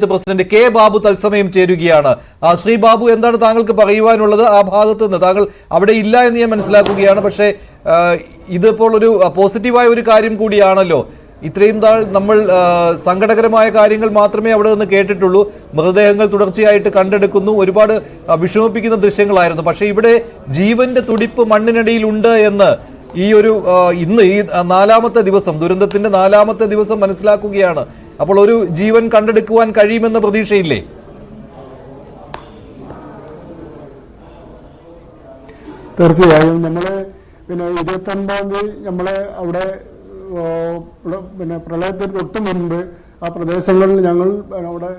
President K Babu തത്സമയം ചേരുകയാണ്. ശ്രീ ബാബു, എന്താണ് താങ്കൾക്ക് പറയുവാനുള്ളത്? ആ ഭാഗത്ത് നിന്ന് താങ്കൾ അവിടെ ഇല്ല എന്ന് ഞാൻ മനസ്സിലാക്കുകയാണ്. പക്ഷേ ഇതിപ്പോൾ ഒരു പോസിറ്റീവായ ഒരു കാര്യം കൂടിയാണല്ലോ. ഇത്രയും നാൾ നമ്മൾ സങ്കടകരമായ കാര്യങ്ങൾ മാത്രമേ അവിടെ നിന്ന് കേട്ടിട്ടുള്ളൂ. മൃതദേഹങ്ങൾ തുടർച്ചയായിട്ട് കണ്ടെടുക്കുന്നു, ഒരുപാട് വിഷമിപ്പിക്കുന്ന ദൃശ്യങ്ങളായിരുന്നു. പക്ഷേ ഇവിടെ ജീവന്റെ തുടിപ്പ് മണ്ണിനടിയിൽ ഉണ്ട് എന്ന് ഈ ഒരു ഇന്ന് ഈ 4ാമത്തെ ദിവസം, ദുരന്തത്തിന്റെ 4ാമത്തെ ദിവസം മനസ്സിലാക്കുകയാണ്. അപ്പോൾ ഒരു ജീവൻ കണ്ടെടുക്കുവാൻ കഴിയുമെന്ന പ്രതീക്ഷയില്ലേ? തീർച്ചയായും നമ്മള് 29-ാം തീയതി നമ്മളെ അവിടെ പ്രളയത്തിന് തൊട്ട് മുൻപ് ആ പ്രദേശങ്ങളിൽ ഞങ്ങൾ അവിടെ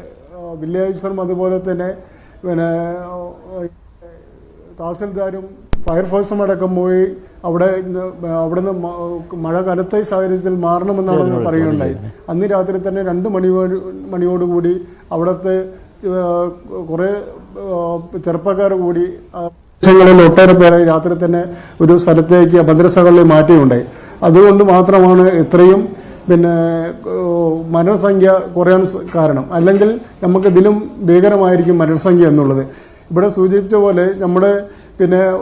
വില്ലേജ് ഓഫീസറും അതുപോലെ തന്നെ തഹസിൽദാരും ഫയർഫോഴ്സും അടക്കം പോയി അവിടുന്ന് മഴ കനത്ത സാഹചര്യത്തിൽ മാറണമെന്നാണ് പറയുകയുണ്ടായി. അന്ന് രാത്രി തന്നെ 2 മണിയോടുകൂടി അവിടുത്തെ കുറെ ചെറുപ്പക്കാർ കൂടി ങ്ങളിൽ ഒട്ടേറെ പേരെ രാത്രി തന്നെ ഒരു സ്ഥലത്തേക്ക് ഭദ്രസകളിൽ മാറ്റിയുണ്ടായി. അതുകൊണ്ട് മാത്രമാണ് ഇത്രയും മരണസംഖ്യ കുറയാൻ കാരണം. അല്ലെങ്കിൽ നമുക്ക് ഇതിലും ഭീകരമായിരിക്കും മരണസംഖ്യ എന്നുള്ളത്. ഇവിടെ സൂചിപ്പിച്ച പോലെ നമ്മുടെ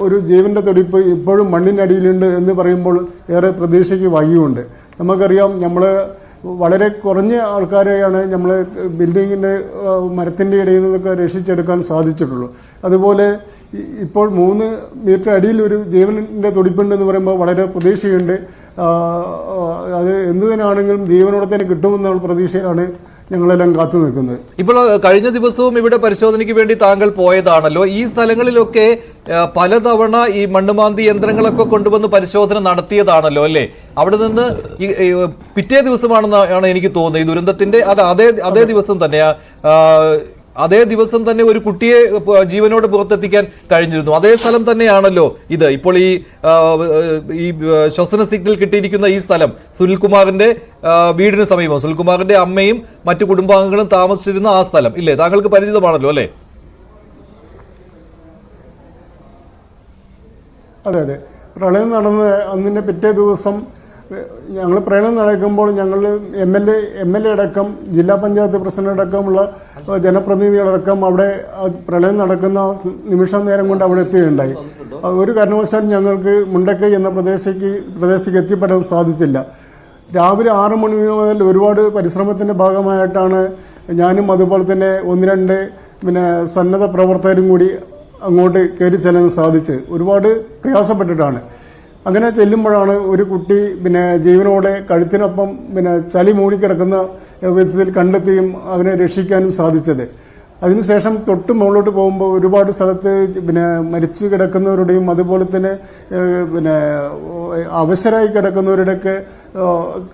ഒരു ജീവന്റെ തുടിപ്പ് ഇപ്പോഴും മണ്ണിനടിയിലുണ്ട് എന്ന് പറയുമ്പോൾ ഏറെ പ്രതീക്ഷയ്ക്ക് വഴിയുണ്ട്. നമുക്കറിയാം, നമ്മൾ വളരെ കുറഞ്ഞ ആൾക്കാരെയാണ് നമ്മൾ ബിൽഡിങ്ങിന്റെ മരത്തിന്റെ ഇടയിൽ നിന്നൊക്കെ രക്ഷിച്ചെടുക്കാൻ സാധിച്ചിട്ടുള്ളൂ. അതുപോലെ ഇപ്പോൾ 3 മീറ്റർ അടിയിൽ ഒരു ജീവന്റെ തുടിപ്പുണ്ടെന്ന് പറയുമ്പോൾ വളരെ പ്രതീക്ഷയുണ്ട്. അത് എന്തുതന്നെയാണെങ്കിലും ജീവനോടെ തന്നെ കിട്ടുമെന്നുള്ള പ്രതീക്ഷയാണ് ഞങ്ങളെല്ലാം കാത്തു നിൽക്കുന്നത്. ഇപ്പോൾ കഴിഞ്ഞ ദിവസവും ഇവിടെ പരിശോധനയ്ക്ക് വേണ്ടി താങ്കൾ പോയതാണല്ലോ. ഈ സ്ഥലങ്ങളിലൊക്കെ പലതവണ ഈ മണ്ണുമാന്തി യന്ത്രങ്ങളൊക്കെ കൊണ്ടുവന്ന് പരിശോധന നടത്തിയതാണല്ലോ അല്ലേ? അവിടെ നിന്ന് പിറ്റേ ദിവസമാണെന്നാണ് എനിക്ക് തോന്നുന്നത് ഈ ദുരന്തത്തിന്റെ. അതേ ദിവസം തന്നെ അതേ ദിവസം തന്നെ ഒരു കുട്ടിയെ ജീവനോട് പുറത്തെത്തിക്കാൻ കഴിഞ്ഞിരുന്നു. അതേ സ്ഥലം തന്നെയാണല്ലോ ഇത്. ഇപ്പോൾ ഈ ശ്വസന സിഗ്നൽ കിട്ടിയിരിക്കുന്ന ഈ സ്ഥലം സുനിൽകുമാറിന്റെ വീടിന് സമീപം, സുനിൽകുമാറിന്റെ അമ്മയും മറ്റു കുടുംബാംഗങ്ങളും താമസിച്ചിരുന്ന ആ സ്ഥലം ഇല്ലേ? താങ്കൾക്ക് പരിചിതമാണല്ലോ അല്ലേ? അതെ അതെ. പ്രളയം നടന്ന അന്നിന്റെ പിറ്റേ ദിവസം ഞങ്ങൾ പ്രളയം നടക്കുമ്പോൾ ഞങ്ങൾ എം എൽ എ അടക്കം ജില്ലാ പഞ്ചായത്ത് പ്രസിഡന്റ് അടക്കമുള്ള ജനപ്രതിനിധികളടക്കം അവിടെ പ്രളയം നടക്കുന്ന നിമിഷം നേരം കൊണ്ട് അവിടെ എത്തുകയുണ്ടായി. ഒരു കാരണവശാലും ഞങ്ങൾക്ക് മുണ്ടക്കൈ എന്ന പ്രദേശത്തേക്ക് എത്തിപ്പെടാൻ സാധിച്ചില്ല. രാവിലെ 6 മണി മുതൽ ഒരുപാട് പരിശ്രമത്തിന്റെ ഭാഗമായിട്ടാണ് ഞാനും അതുപോലെ തന്നെ 1-2 സന്നദ്ധ പ്രവർത്തകരും കൂടി അങ്ങോട്ട് കയറി ചെല്ലാൻ സാധിച്ചത്. ഒരുപാട് പ്രയാസപ്പെട്ടിട്ടാണ്. അങ്ങനെ ചെല്ലുമ്പോഴാണ് ഒരു കുട്ടി ജീവനോടെ കഴുത്തിനൊപ്പം ചളി മൂടിക്കിടക്കുന്ന വിധത്തിൽ കണ്ടെത്തിയും അവനെ രക്ഷിക്കാനും സാധിച്ചത്. അതിനുശേഷം തൊട്ട് മുകളിലോട്ട് പോകുമ്പോൾ ഒരുപാട് സ്ഥലത്ത് മരിച്ചു കിടക്കുന്നവരുടെയും അതുപോലെ തന്നെ അവശരായി കിടക്കുന്നവരുടെയൊക്കെ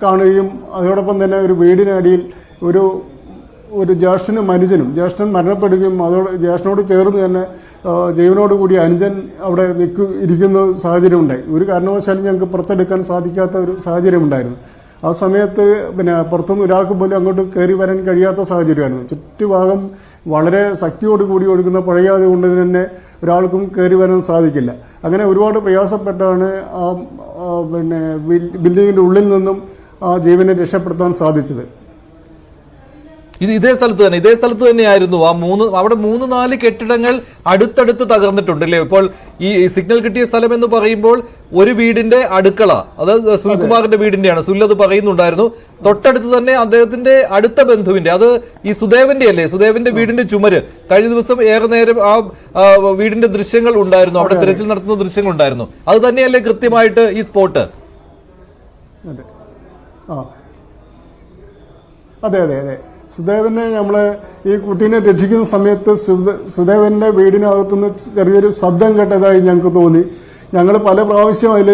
കാണുകയും അതോടൊപ്പം തന്നെ ഒരു വീടിനടിയിൽ ഒരു ജ്യേഷ്ഠനും ജ്യേഷ്ഠൻ മരണപ്പെടുകയും ജ്യേഷ്ഠനോട് ചേർന്ന് തന്നെ ജീവനോടുകൂടി അനുജൻ അവിടെ ഇരിക്കുന്ന സാഹചര്യം ഉണ്ടായി. ഒരു കാരണവശാലും ഞങ്ങൾക്ക് പുറത്തെടുക്കാൻ സാധിക്കാത്ത ഒരു സാഹചര്യം ഉണ്ടായിരുന്നു. ആ സമയത്ത് പുറത്തുനിന്ന് ഒരാൾക്ക് പോലും അങ്ങോട്ട് കയറി വരാൻ കഴിയാത്ത സാഹചര്യമായിരുന്നു. ചുറ്റുഭാഗം വളരെ ശക്തിയോടുകൂടി ഒഴുകുന്ന പുഴയാതെ കൊണ്ട് തന്നെ ഒരാൾക്കും കയറി വരാൻ സാധിക്കില്ല. അങ്ങനെ ഒരുപാട് പ്രയാസപ്പെട്ടാണ് ആ ബിൽഡിങ്ങിന്റെ ഉള്ളിൽ നിന്നും ആ ജീവനെ രക്ഷപ്പെടുത്താൻ സാധിച്ചത്. ഇതേ സ്ഥലത്ത് തന്നെയായിരുന്നു അവിടെ 3-4 കെട്ടിടങ്ങൾ അടുത്തടുത്ത് തകർന്നിട്ടുണ്ട് അല്ലേ? ഇപ്പോൾ ഈ സിഗ്നൽ കിട്ടിയ സ്ഥലം എന്ന് പറയുമ്പോൾ ഒരു വീടിന്റെ അടുക്കള, അത് സുനിൽകുമാറിന്റെ വീടിന്റെയാണ്. സുല്ലത് പറയുന്നുണ്ടായിരുന്നു. തൊട്ടടുത്ത് തന്നെ അദ്ദേഹത്തിന്റെ അടുത്ത ബന്ധുവിന്റെ, അത് ഈ സുദേവന്റെ അല്ലേ, സുദേവന്റെ വീടിന്റെ ചുമര് കഴിഞ്ഞ ദിവസം ഏറെ നേരം ആ വീടിന്റെ ദൃശ്യങ്ങൾ ഉണ്ടായിരുന്നു. അവിടെ തിരച്ചിൽ നടത്തുന്ന ദൃശ്യങ്ങൾ ഉണ്ടായിരുന്നു. അത് തന്നെയല്ലേ കൃത്യമായിട്ട് ഈ സ്പോട്ട്? അതെ അതെ അതെ. സുദേവനെ നമ്മള് ഈ കുട്ടീനെ രക്ഷിക്കുന്ന സമയത്ത് സുദേവന്റെ വീടിനകത്തുനിന്ന് ചെറിയൊരു ശബ്ദം കേട്ടതായി ഞങ്ങൾക്ക് തോന്നി. ഞങ്ങൾ പല പ്രാവശ്യം അതിൽ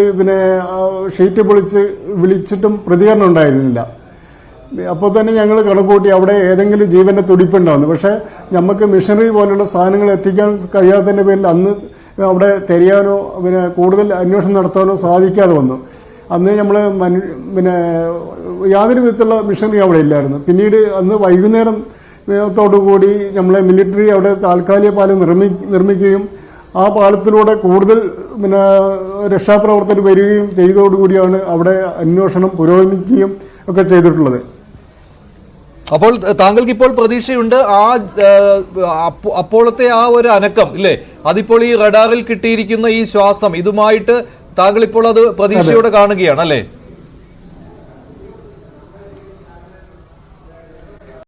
ഷീറ്റ് വിളിച്ചിട്ടും പ്രതികരണം ഉണ്ടായിരുന്നില്ല. അപ്പോൾ തന്നെ ഞങ്ങൾ കണക്കൂട്ടി അവിടെ ഏതെങ്കിലും ജീവന്റെ തുടിപ്പുണ്ടാവുന്നു. പക്ഷെ നമുക്ക് മിഷനറി പോലുള്ള സാധനങ്ങൾ എത്തിക്കാൻ കഴിയാത്തതിന്റെ പേരിൽ അന്ന് അവിടെ തിരയാനോ കൂടുതൽ അന്വേഷണം നടത്താനോ സാധിക്കാതെ വന്നു. അന്ന് നമ്മൾ യാതൊരു വിധത്തിലുള്ള മിഷനറി അവിടെ ഇല്ലായിരുന്നു. പിന്നീട് അന്ന് വൈകുന്നേരത്തോടുകൂടി നമ്മളെ മിലിറ്ററി അവിടെ താൽക്കാലിക പാലം നിർമ്മിക്കുകയും ആ പാലത്തിലൂടെ കൂടുതൽ രക്ഷാപ്രവർത്തകർ വരികയും ചെയ്തതോടുകൂടിയാണ് അവിടെ അന്വേഷണം പുരോഗമിക്കുകയും ഒക്കെ ചെയ്തിട്ടുള്ളത്. അപ്പോൾ താങ്കൾക്ക് ഇപ്പോൾ പ്രതീക്ഷയുണ്ട് ആ അപ്പോഴത്തെ ആ ഒരു അനക്കം ഇല്ലേ, അതിപ്പോൾ ഈ റഡാറിൽ കിട്ടിയിരിക്കുന്ന ഈ ശ്വാസം ഇതുമായിട്ട് താങ്കൾ ഇപ്പോൾ അത് പ്രതീക്ഷയോടെ കാണുകയാണ് അല്ലേ?